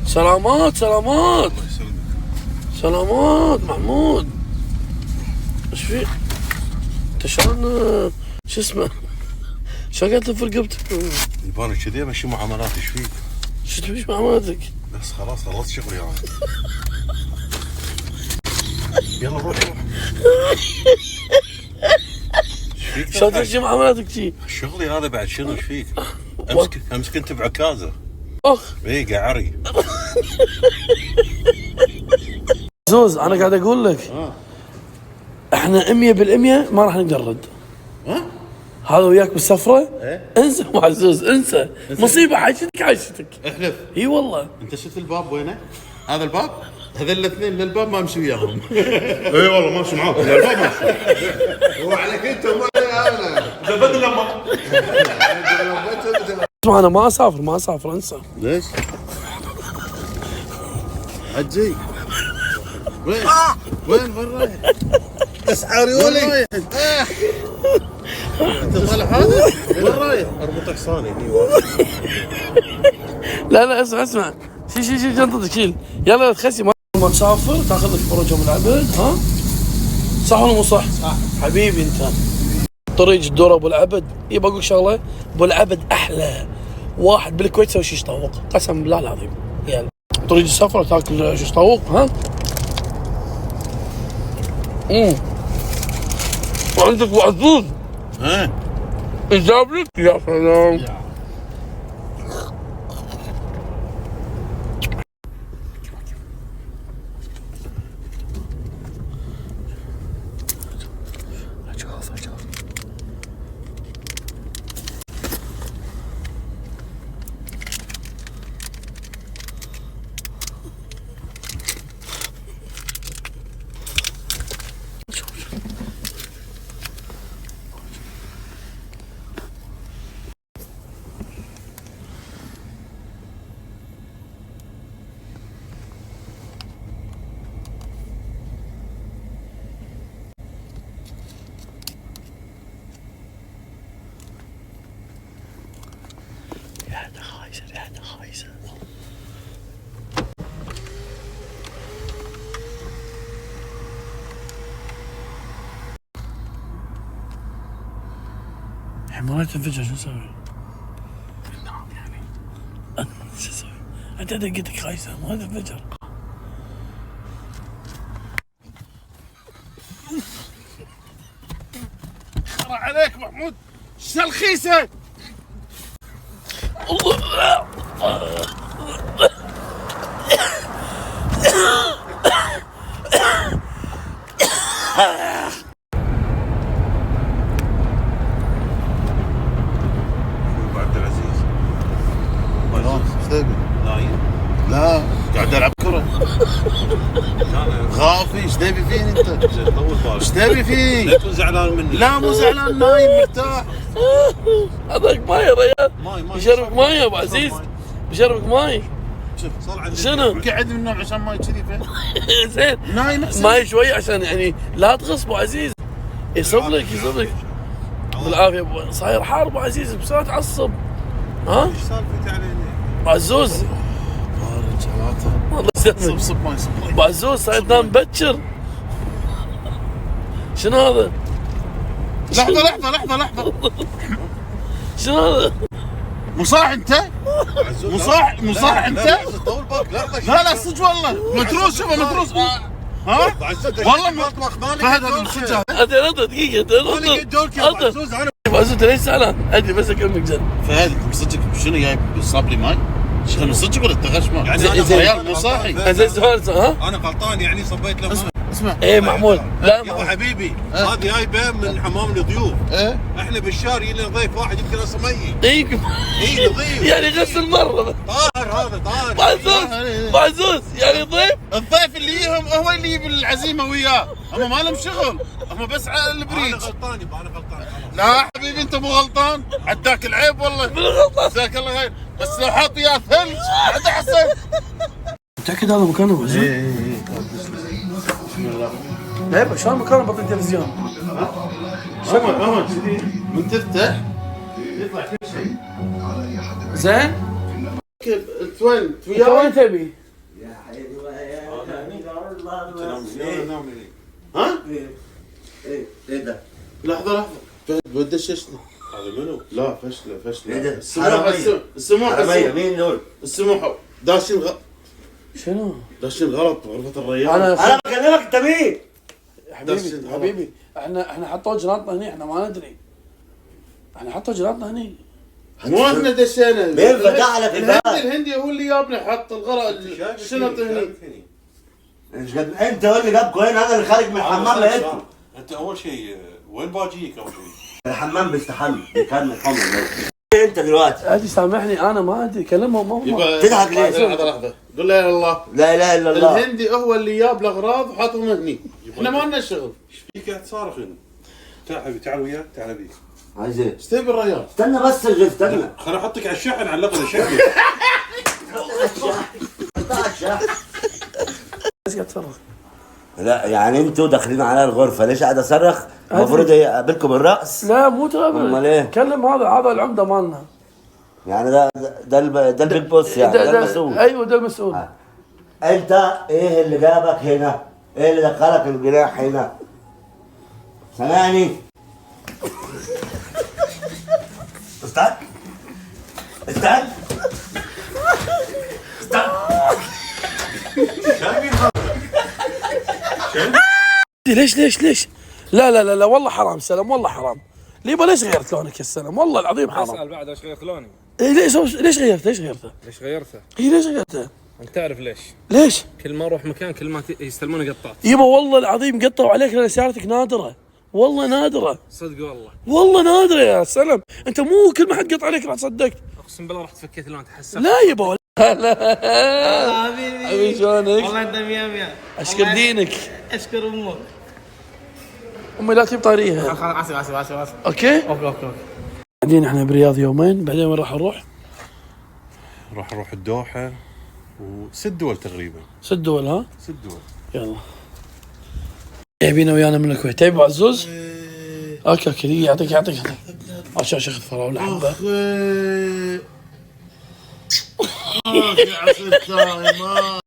سلامات سلامات. الله يسلمك. سلامات محمود. ايش في؟ انت شلون شو اسمه؟ شلون قاعد تلف رقبتك؟ يبانك كذي امشي معاملات. ايش فيك؟ شو تبيش معاملاتك؟ بس خلاص خلصت شغلي انا. يلا روح روح. ايش فيك؟ شلون تمشي معاملاتك شي؟ شغلي هذا بعد شنو ايش فيك؟ امسك انت بعكازه. اخ اي قعري. زوز انا قاعد اقول لك احنا 100% ما راح نقدر نرد. هذا وياك بالسفره؟ انسى معزوز انسى. مصيبه حاجتك. احلف. اي والله. انت شفت الباب وينه؟ هذا الباب؟ هذول الاثنين للباب ما امشي وياهم. اي والله ما امشي معاكم للباب ماشي. هو عليك انت مو علي انا. بدل لما اسمع انا ما اسافر انسى. ليش؟ حجي وين رايح؟ اسعاري ولي. انت طالع هذا؟ وين رايح؟ اربط حصاني هني واقف. لا اسمع شيل جنطتك شيل. يلا تخسي ما تسافر تاخذ لك بروج ابو العبد. ها صح ولا مو صح؟ صح حبيبي انت. طريق الدور ابو العبد. يبى اقول شغله ابو العبد احلى واحد بالكويت يسوي شيش طاووق قسم بالله العظيم. يلا طريق السفره تاكل شيش طاووق. ها وعندك معزوز. ها جاب لك يا سلام. ريحته خايسة. الحين ما تنفجر شو نسوي؟ نعم يعني شو نسوي؟ انت دقتك خايسة ما تنفجر. حرام عليك محمود. شو الخيسة؟ عبد العزيز ايش تبي؟ نايم؟ لا قاعد العب كرة. غافي ايش تبي فيني انت؟ طول بالك ايش تبي فيه؟ لا تكون زعلان مني. لا مو زعلان نايم مرتاح. هذاك ماي يا ريال. ماي بشربك ماي يا ابو عزيز. بشربك ماي. شوف صار عندي شنو؟ قاعد من النوم عشان ماي كذي فين؟ زين نايم احسن. ماي شوي عشان يعني لا تغص ابو عزيز. يصب لك بالعافيه. صاير حار ابو عزيز بسرعه تعصب. ها؟ ايش سالفتي علينا؟ ابو عزوز بارد شغلاته. والله يسلمك. صب ماي صب ماي. ابو عزوز صاير تنام مبكر. شنو هذا؟ لحظة شنو هذا؟ مصاح انت؟ مصاح انت؟ طول بالك لا صدق والله متروس. شوفه متروس. ها؟ والله فهد هذا صدق. انت دقيقة انت ابو عزوز ليش زعلان؟ ادري بس اكلمك جد. فهد صدق شنو جايب صاب لي ماي؟ شنو صدق ولا تغشمر؟ يعني انا ريال مو صاحي. زين سؤال ها؟ انا غلطان يعني صبيت له اسمع ايه محمود. لا يا حبيبي هذه جايبه من حمام الضيوف. احنا بالشهر يجي لنا ضيف واحد يمكن اصلا ميت. اي نظيف يعني غسل مره. طاهر هذا طاهر. معزوز يعني ضيف. الضيف اللي يجيهم هو اللي يجيب العزيمه وياه. هم ما لهم شغل. هم بس على البريد. انا غلطان لا حبيبي انت مو غلطان. عداك العيب والله. جزاك الله خير. بس لو حاط اياه ثلج عاد احسن. متاكد هذا مكانه ابو عزوز؟ اي بسم الله. طيب شلون مكانه بطل التلفزيون؟ هون كذي من تفتح يطلع كل شيء. زين انت وين تبي؟ يا حبيبي ها؟ ايه ده؟ لحظة بدششنا. هذا منو؟ لا فشلة ايه ده؟ السموحة مين دول؟ السموحة داشين شنو؟ داشين غلط غرفة الريان. انا بكلمك انت مين؟ حبيبي احنا حطوا جناطنا هني، احنا ما ندري. احنا حطوا جناطنا هني. مو احنا دشينا. مين فتح لك الباب؟ الهندي هو اللي جابنا حط الشنط هني. انت هو اللي جابكوا هنا، انا اللي خارج من الحمام لقيتكم. انت اول شيء وين باجيك اول شيء؟ الحمام بيستحمى كان الحمام. انت دلوقتي عادي سامحني انا ما ادري كلمهم ما تضحك ليه؟ لحظة قول لا اله الا الله. لا اله الا الله. الهندي هو اللي جاب الاغراض وحطهم هني. احنا ما لنا شغل. ايش فيك قاعد تصارخ هنا؟ تعال حبيبي تعال وياك تعال ابيك. عايز ايه؟ ايش تبي الريال؟ استنى بس استنى. خليني احطك على الشحن على الاقل شكلك. ايش قاعد تصرخ؟ لا يعني انتوا داخلين على الغرفه، ليش قاعد اصرخ؟ المفروض يقابلكم الراس. لا مو تقابل. امال ايه؟ كلم هذا العمده مالنا. يعني ده البيج بوس يعني ده المسؤول. ايوه ده المسؤول. انت ايه اللي جابك هنا؟ ايه اللي دخلك الجناح هنا؟ سامعني؟ استنى استنى ليش لا والله حرام سلام، والله حرام. ليش غيرت لونك يا سلام؟ والله العظيم حرام. اسال بعد ايش غيرت لوني؟ إيه ليش غيرته؟ ليش غيرته؟ اي ليش غيرته؟ انت تعرف ليش؟ ليش؟ كل ما اروح مكان كل ما يستلموني قطات. يبا والله العظيم قطعوا عليك لان سيارتك نادره، والله نادره، صدق والله نادره يا سلام. انت مو كل ما حد قطع عليك راح تصدقت. اقسم بالله رحت فكيت اللون تحسفت. لا يبا لا حبيبي شلونك؟ والله انت مية اشكر دينك. اشكر امك. امي لا تجيب طاريها. اسف اوكي؟ اوكي بعدين احنا برياض يومين، بعدين وين راح نروح؟ راح نروح الدوحه وست دول تقريبا. 6 دول ها؟ 6 دول. يلا جايبينه ويانا من الكويت. تبي عزوز؟ اوكي دقيقة يعطيك عشان اخذ فراولة حبة. يا عسل